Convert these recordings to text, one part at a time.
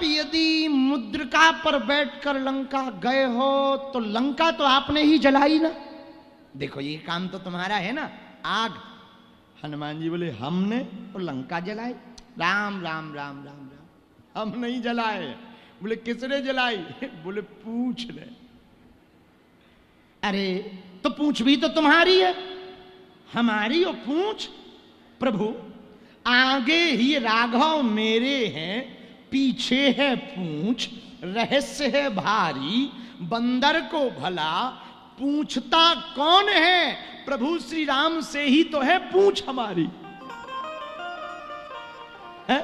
यदि मुद्रिका पर बैठकर लंका गए हो तो लंका तो आपने ही जलाई ना। देखो ये काम तो तुम्हारा है ना, आग। हनुमान जी बोले हमने तो लंका जलाई? राम राम राम राम राम, हम नहीं जलाए। बोले किसने जलाई? बोले पूंछ ने। अरे तो पूंछ भी तो तुम्हारी है, हमारी हो पूंछ? प्रभु आगे ही राघव मेरे हैं, पीछे है पूंछ, रहस्य है भारी, बंदर को भला पूछता कौन है? प्रभु श्री राम से ही तो है पूंछ हमारी है?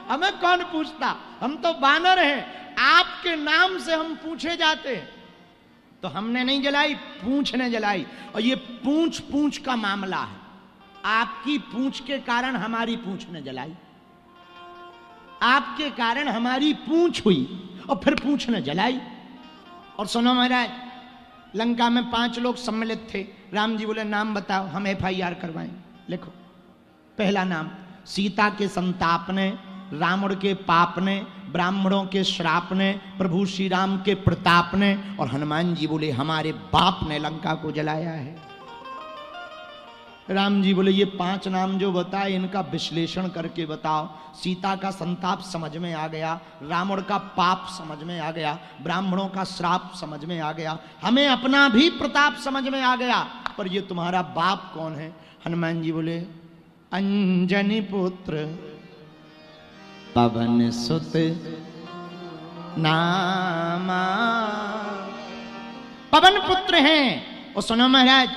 हमें कौन पूछता? हम तो बानर हैं, आपके नाम से हम पूछे जाते हैं। तो हमने नहीं जलाई, पूंछ ने जलाई। और ये पूंछ पूंछ का मामला है, आपकी पूंछ के कारण हमारी पूंछ ने जलाई, आपके कारण हमारी पूंछ हुई और फिर पूंछ ने जलाई। और सुनो महाराज, लंका में 5 लोग सम्मिलित थे। राम जी बोले नाम बताओ, हम FIR करवाएं। लिखो। पहला नाम सीता के संताप ने, रावण के पाप ने, ब्राह्मणों के श्राप ने, प्रभु श्री राम के प्रताप ने, और हनुमान जी बोले हमारे बाप ने लंका को जलाया है। राम जी बोले ये 5 नाम जो बताए इनका विश्लेषण करके बताओ। सीता का संताप समझ में आ गया, रावण का पाप समझ में आ गया, ब्राह्मणों का श्राप समझ में आ गया, हमें अपना भी प्रताप समझ में आ गया, पर ये तुम्हारा बाप कौन है? हनुमान जी बोले अंजनी पुत्र पवन सुत नामा। पवन पुत्र हैं। और सुनो महाराज,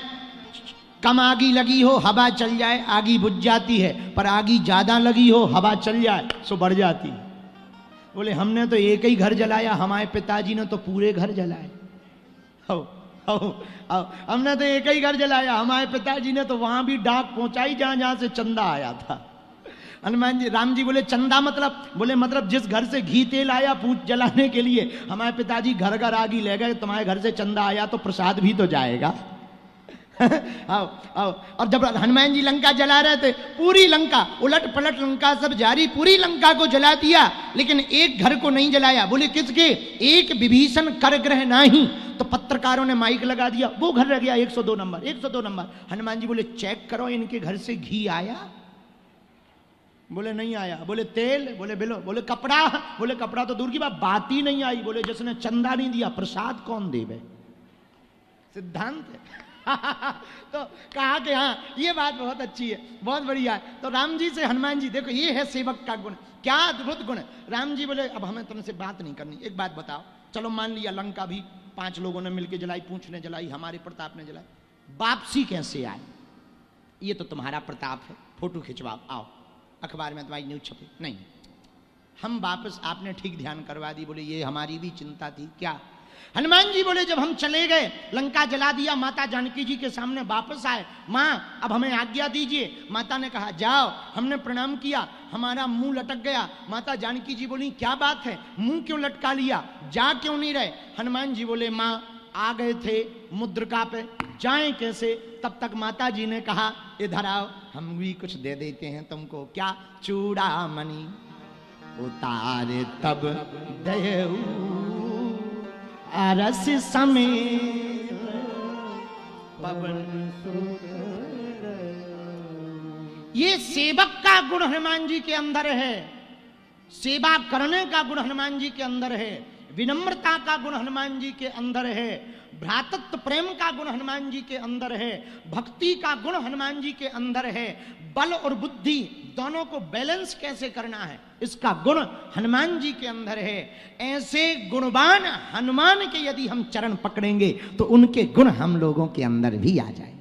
कम आगी लगी हो हवा चल जाए आगी बुझ जाती है, पर आगी ज्यादा लगी हो हवा चल जाए सो बढ़ जाती है। बोले हमने तो एक ही घर जलाया, हमारे पिताजी ने तो पूरे घर जलाए। हमने तो एक ही घर जलाया, हमारे पिताजी ने तो वहां भी डाक पहुंचाई जहां जहां से चंदा आया था। हनुमान जी, राम जी बोले चंदा मतलब? बोले मतलब जिस घर से घी तेल आया पूंछ जलाने के लिए, हमारे पिताजी घर घर आगी ले गए, तुम्हारे घर से चंदा आया तो प्रसाद भी तो जाएगा। आओ आओ। और जब हनुमान जी लंका जला रहे थे, पूरी लंका उलट पलट लंका सब जारी, पूरी लंका को जला दिया, लेकिन एक घर को नहीं जलाया। बोले किसके? एक विभीषण कर ग्रह नहीं। तो पत्रकारों ने माइक लगा दिया, वो घर रह गया 102 नंबर 102 नंबर। हनुमान जी बोले चेक करो इनके घर से घी आया? बोले नहीं आया। बोले तेल? बोले बिलो। बोले कपड़ा? बोले कपड़ा तो दूर की बात ही नहीं आई। बोले जिसने चंदा नहीं दिया प्रसाद कौन देवे? सिद्धांत है। तो कहा कि हाँ ये बात बहुत अच्छी है, बहुत बढ़िया है। तो राम जी से हनुमान जी, देखो ये है सेवक का गुण, क्या अद्भुत गुण है। राम जी बोले अब हमें तुमसे बात नहीं करनी, एक बात बताओ। चलो मान लिया लंका भी 5 लोगों ने मिलकर जलाई, पूंछ ने जलाई, हमारे प्रताप ने जलाई, वापसी कैसे आए? ये तो तुम्हारा प्रताप है, फोटो खिंचवाओ, आओ अखबार में तुम्हारी न्यूज छपे। नहीं, हम वापस, आपने ठीक ध्यान करवा दी। बोले ये हमारी भी चिंता थी। क्या? हनुमान जी बोले जब हम चले गए, लंका जला दिया, माता जानकी जी के सामने वापस आए, माँ अब हमें आज्ञा दीजिए। माता ने कहा जाओ। हमने प्रणाम किया, हमारा मुंह लटक गया। माता जानकी जी बोली क्या बात है, मुंह क्यों लटका लिया, जा क्यों नहीं रहे? हनुमान जी बोले माँ आ गए थे मुद्रिका पे, जाएं कैसे? तब तक माता जी ने कहा इधर आओ, हम भी कुछ दे देते हैं तुमको। क्या? चूड़ामणि उतारे तब दयऊ अरस समेत पवन। ये सेवक का गुण हनुमान जी के अंदर है, सेवा करने का गुण हनुमान जी के अंदर है, विनम्रता का गुण हनुमान जी के अंदर है, भ्रातृत्व प्रेम का गुण हनुमान जी के अंदर है, भक्ति का गुण हनुमान जी के अंदर है, बल और बुद्धि दोनों को बैलेंस कैसे करना है इसका गुण हनुमान जी के अंदर है। ऐसे गुणवान हनुमान के यदि हम चरण पकड़ेंगे तो उनके गुण हम लोगों के अंदर भी आ जाए।